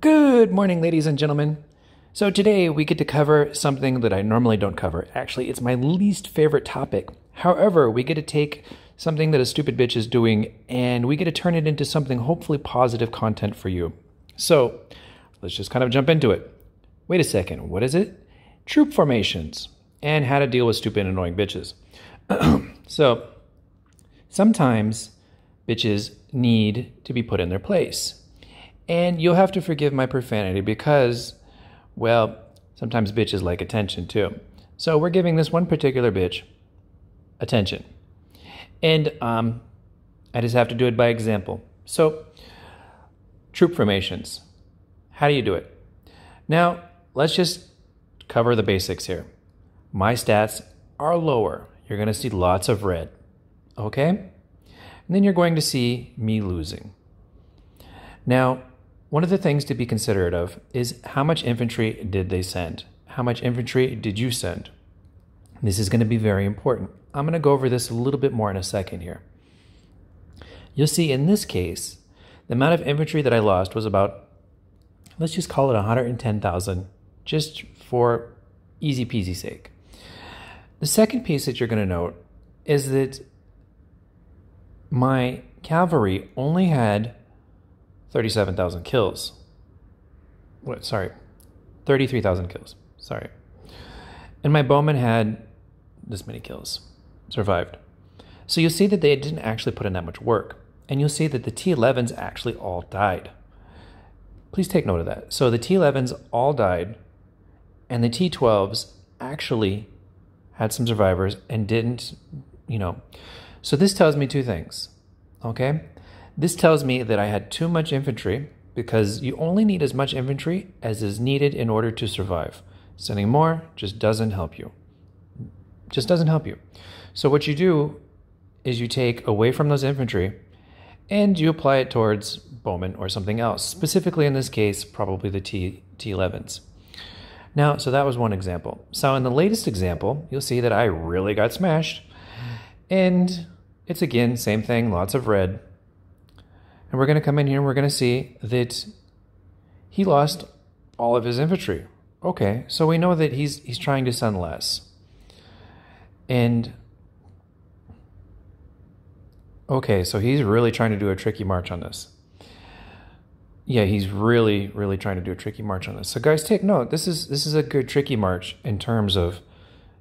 Good morning, ladies and gentlemen. So today we get to cover something that I normally don't cover. Actually, it's my least favorite topic. However, we get to take something that a stupid bitch is doing and we get to turn it into something hopefully positive content for you. So let's just kind of jump into it. Wait a second, what is it? Troop formations and how to deal with stupid, annoying bitches. So sometimes bitches need to be put in their place. And you'll have to forgive my profanity because, well, sometimes bitches like attention too. So we're giving this one particular bitch attention. And I just have to do it by example. So, troop formations. How do you do it? Now, let's just cover the basics here. My stats are lower. You're going to see lots of red. Okay? And then you're going to see me losing. Now, one of the things to be considerate of is how much infantry did they send? How much infantry did you send? This is going to be very important. I'm going to go over this a little bit more in a second here. You'll see in this case, the amount of infantry that I lost was about, let's just call it 110,000, just for easy peasy sake. The second piece that you're going to note is that my cavalry only had 37,000 kills. 33,000 kills. Sorry. And my bowmen had this many kills. Survived. So you'll see that they didn't actually put in that much work. And you'll see that the T11s actually all died. Please take note of that. So the T11s all died, and the T12s actually had some survivors and didn't, So this tells me two things. Okay? This tells me that I had too much infantry because you only need as much infantry as is needed in order to survive. Sending more just doesn't help you. Just doesn't help you. So what you do is you take away from those infantry and you apply it towards bowmen or something else. Specifically in this case, probably the T11s. Now, so that was one example. So in the latest example, you'll see that I really got smashed. And it's again, same thing, lots of red. And we're going to come in here and we're going to see that he lost all of his infantry. Okay, so we know that he's trying to send less. And, okay, so he's really trying to do a tricky march on this. Yeah, he's really, really trying to do a tricky march on this. So guys, take note. This is a good tricky march in terms of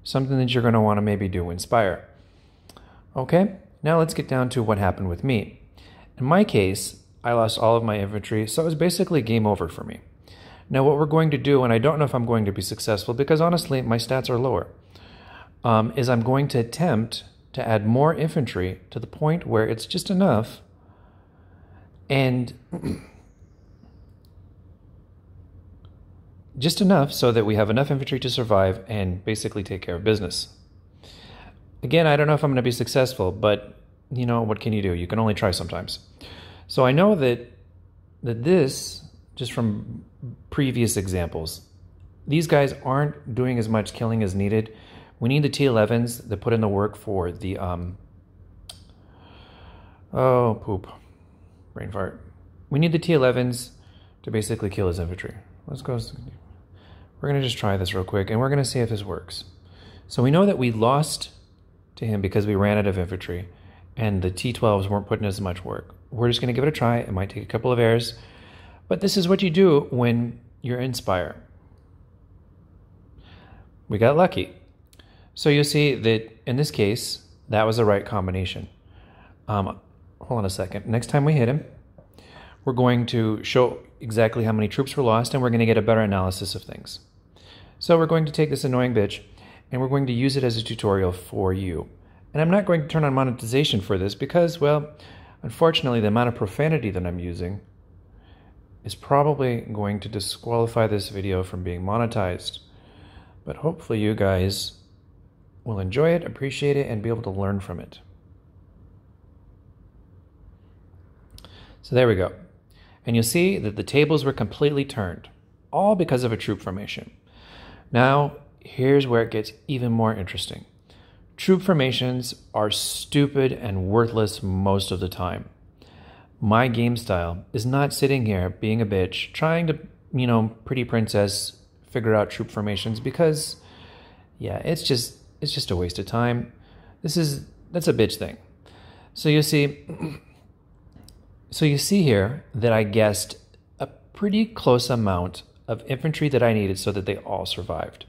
something that you're going to want to maybe do inspire. Okay, now let's get down to what happened with me. In my case, I lost all of my infantry, so it was basically game over for me. Now what we're going to do, and I don't know if I'm going to be successful because honestly my stats are lower, is I'm going to attempt to add more infantry to the point where it's just enough and just enough so that we have enough infantry to survive and basically take care of business. Again, I don't know if I'm going to be successful, but what can you do? You can only try sometimes. So I know that this, just from previous examples, these guys aren't doing as much killing as needed. We need the T11s that put in the work for the, brain fart. We need the T11s to basically kill his infantry. Let's go. We're going to just try this real quick, and we're going to see if this works. So we know that we lost to him because we ran out of infantry. And the T12s weren't putting as much work. We're just going to give it a try. It might take a couple of errors. But this is what you do when you're Inspire. We got lucky. So you'll see that in this case, that was the right combination. Hold on a second. Next time we hit him, we're going to show exactly how many troops were lost, and we're going to get a better analysis of things. So we're going to take this annoying bitch, and we're going to use it as a tutorial for you. And I'm not going to turn on monetization for this because, well, unfortunately, the amount of profanity that I'm using is probably going to disqualify this video from being monetized. But hopefully you guys will enjoy it, appreciate it, and be able to learn from it. So there we go. And you'll see that the tables were completely turned, all because of a troop formation. Now, here's where it gets even more interesting. Troop formations are stupid and worthless most of the time. My game style is not sitting here being a bitch, trying to Pretty Princess figure out troop formations because, yeah, it's just a waste of time. That's a bitch thing. So you see here that I guessed a pretty close amount of infantry that I needed so that they all survived.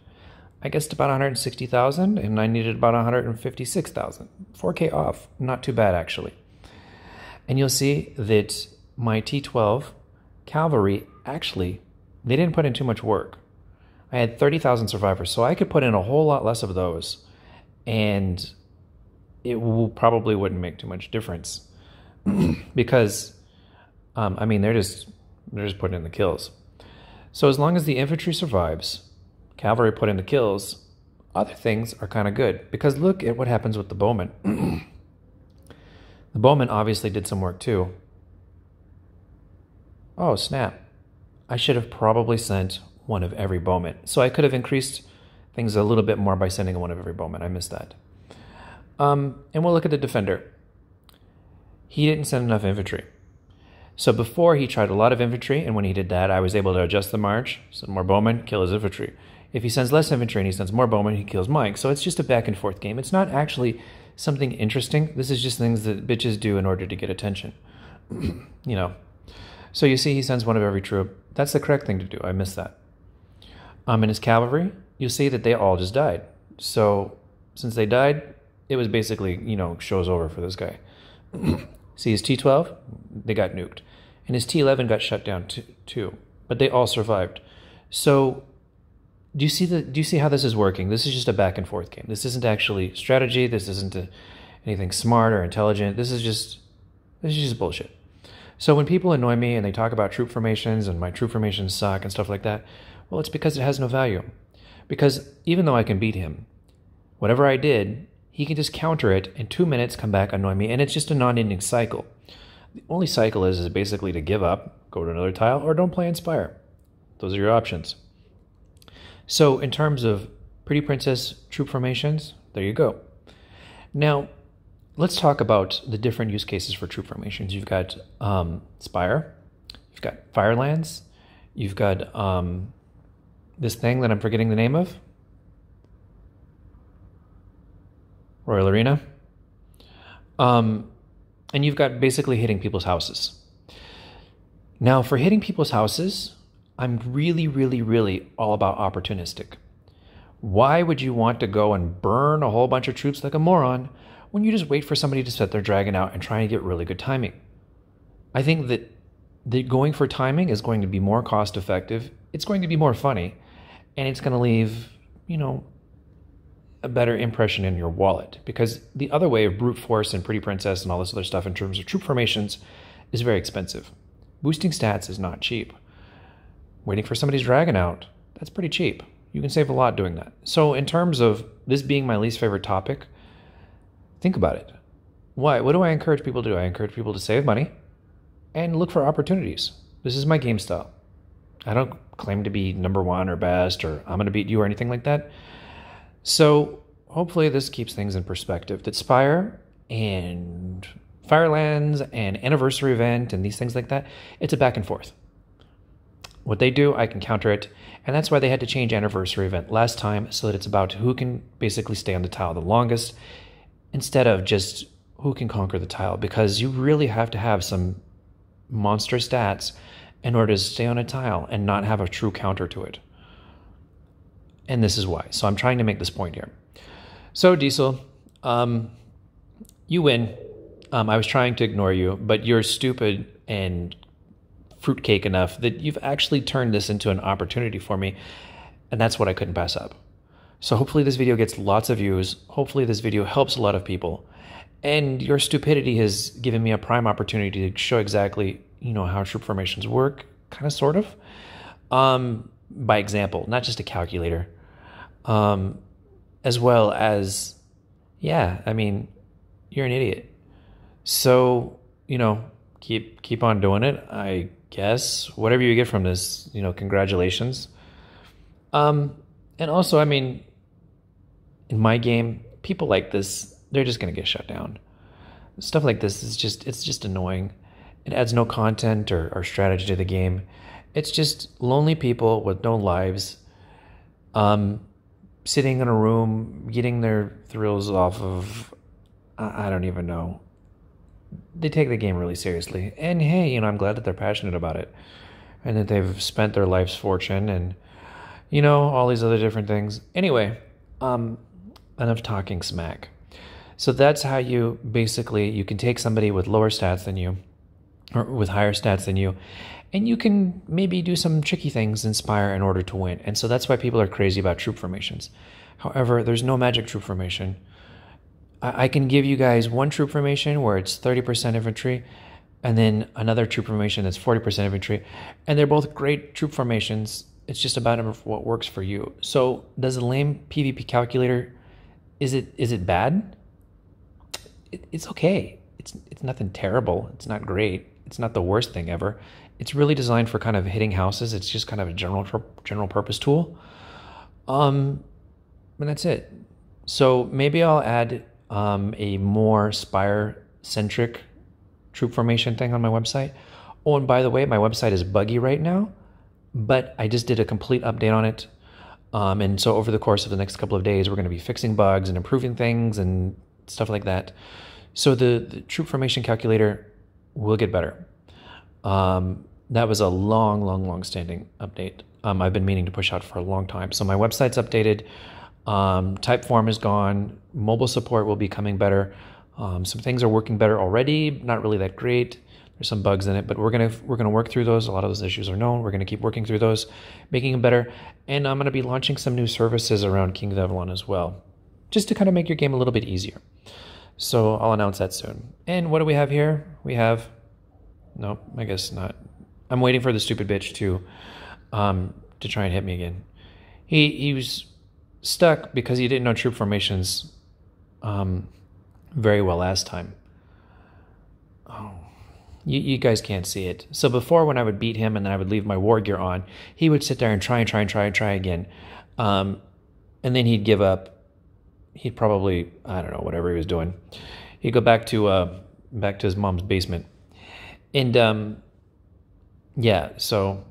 I guessed about 160,000, and I needed about 156,000. 4K off. Not too bad, actually. And you'll see that my T12 cavalry, actually, they didn't put in too much work. I had 30,000 survivors, so I could put in a whole lot less of those, and it probably wouldn't make too much difference. Because, they're just putting in the kills. So as long as the infantry survives, cavalry put in the kills, other things are kind of good. Because look at what happens with the bowmen. The bowmen obviously did some work too. Oh, snap. I should have probably sent one of every bowman. So I could have increased things a little bit more by sending one of every bowman. I missed that. And we'll look at the defender. He didn't send enough infantry. So before, he tried a lot of infantry, and when he did that, I was able to adjust the march, send more bowmen, kill his infantry. If he sends less infantry and he sends more bowmen, he kills Mike. So it's just a back and forth game. It's not actually something interesting. This is just things that bitches do in order to get attention. So you see he sends one of every troop. That's the correct thing to do. I missed that. In his cavalry, you'll see that they all just died. So since they died, it was basically, show's over for this guy. See his T12? They got nuked. And his T11 got shut down too. But they all survived. So do you see how this is working? This is just a back and forth game. This isn't actually strategy. This isn't anything smart or intelligent. This is just bullshit. So when people annoy me and they talk about troop formations and my troop formations suck and stuff like that, well, it's because it has no value. Because even though I can beat him, whatever I did, he can just counter it in 2 minutes, come back, annoy me, and it's just a non-ending cycle. The only cycle is basically to give up, go to another tile, or don't play Inspire. Those are your options. So in terms of Pretty Princess troop formations, there you go. Now, let's talk about the different use cases for troop formations. You've got Spire, you've got Firelands, you've got this thing that I'm forgetting the name of, Royal Arena, and you've got basically hitting people's houses. Now, for hitting people's houses, I'm really, really, really all about opportunistic. Why would you want to go and burn a whole bunch of troops like a moron when you just wait for somebody to set their dragon out and try and get really good timing? I think that going for timing is going to be more cost effective, it's going to be more funny, and it's going to leave, a better impression in your wallet. Because the other way of brute force and Pretty Princess and all this other stuff in terms of troop formations is very expensive. Boosting stats is not cheap. Waiting for somebody's dragon out, that's pretty cheap. You can save a lot doing that. So in terms of this being my least favorite topic, think about it. Why? What do I encourage people to do? I encourage people to save money and look for opportunities. This is my game style. I don't claim to be number one or best or I'm going to beat you or anything like that. So hopefully this keeps things in perspective. That Spire and Firelands and Anniversary Event and these things like that, it's a back and forth. What they do, I can counter it. And that's why they had to change Anniversary Event last time, so that it's about who can basically stay on the tile the longest instead of just who can conquer the tile. Because you really have to have some monster stats in order to stay on a tile and not have a true counter to it. And this is why. So I'm trying to make this point here. So Diesel, you win. I was trying to ignore you, but you're stupid and fruitcake enough that you've actually turned this into an opportunity for me, and that's what I couldn't pass up. So hopefully this video gets lots of views. Hopefully this video helps a lot of people, and your stupidity has given me a prime opportunity to show exactly, how troop formations work, kind of, sort of, by example, not just a calculator, as well as, you're an idiot. So, keep on doing it, I guess. Whatever you get from this, congratulations. And also, in my game, people like this, they're just going to get shut down. Stuff like this is it's just annoying. It adds no content or strategy to the game. It's just lonely people with no lives, sitting in a room, getting their thrills off of, I don't even know. They take the game really seriously. And hey, I'm glad that they're passionate about it and that they've spent their life's fortune and, all these other different things. Anyway, enough talking smack. So that's how you can take somebody with lower stats than you or with higher stats than you, and you can maybe do some tricky things, inspire in order to win. And so that's why people are crazy about troop formations. However, there's no magic troop formation. I can give you guys one troop formation where it's 30% infantry, and then another troop formation that's 40% infantry, and they're both great troop formations. It's just about what works for you. So does a lame PvP calculator, is it bad? It's okay. It's nothing terrible. It's not great. It's not the worst thing ever. It's really designed for kind of hitting houses. It's just kind of a general purpose tool. And that's it. So maybe I'll add a more Spire-centric troop formation thing on my website. Oh, and by the way, my website is buggy right now, but I just did a complete update on it. And so over the course of the next couple of days, we're going to be fixing bugs and improving things and stuff like that. So the troop formation calculator will get better. That was a long standing update. I've been meaning to push out for a long time. So my website's updated. Typeform is gone. Mobile support will be coming better. Some things are working better already. Not really that great. There's some bugs in it, but we're gonna work through those. A lot of those issues are known. We're gonna keep working through those, making them better. And I'm gonna be launching some new services around King of Avalon as well, just to kind of make your game a little bit easier. So I'll announce that soon. And what do we have here? We have, nope, I guess not. I'm waiting for the stupid bitch to try and hit me again. He was stuck because he didn't know troop formations very well last time. Oh, you guys can't see it. So before, when I would beat him and then I would leave my war gear on, he would sit there and try again. And then he'd give up. He'd probably, I don't know, whatever he was doing. He'd go back to his mom's basement. And yeah, so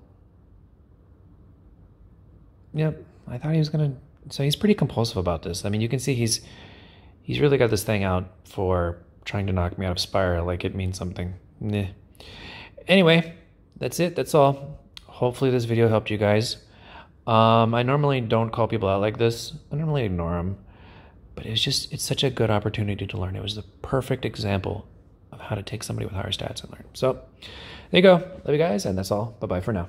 yep, I thought he was gonna. So he's pretty compulsive about this. I mean, you can see he's really got this thing out for trying to knock me out of Spire like it means something. Nah. Anyway, that's it. That's all. Hopefully this video helped you guys. I normally don't call people out like this. I normally ignore them. But it's such a good opportunity to learn. It was the perfect example of how to take somebody with higher stats and learn. So there you go. Love you guys, and that's all. Bye-bye for now.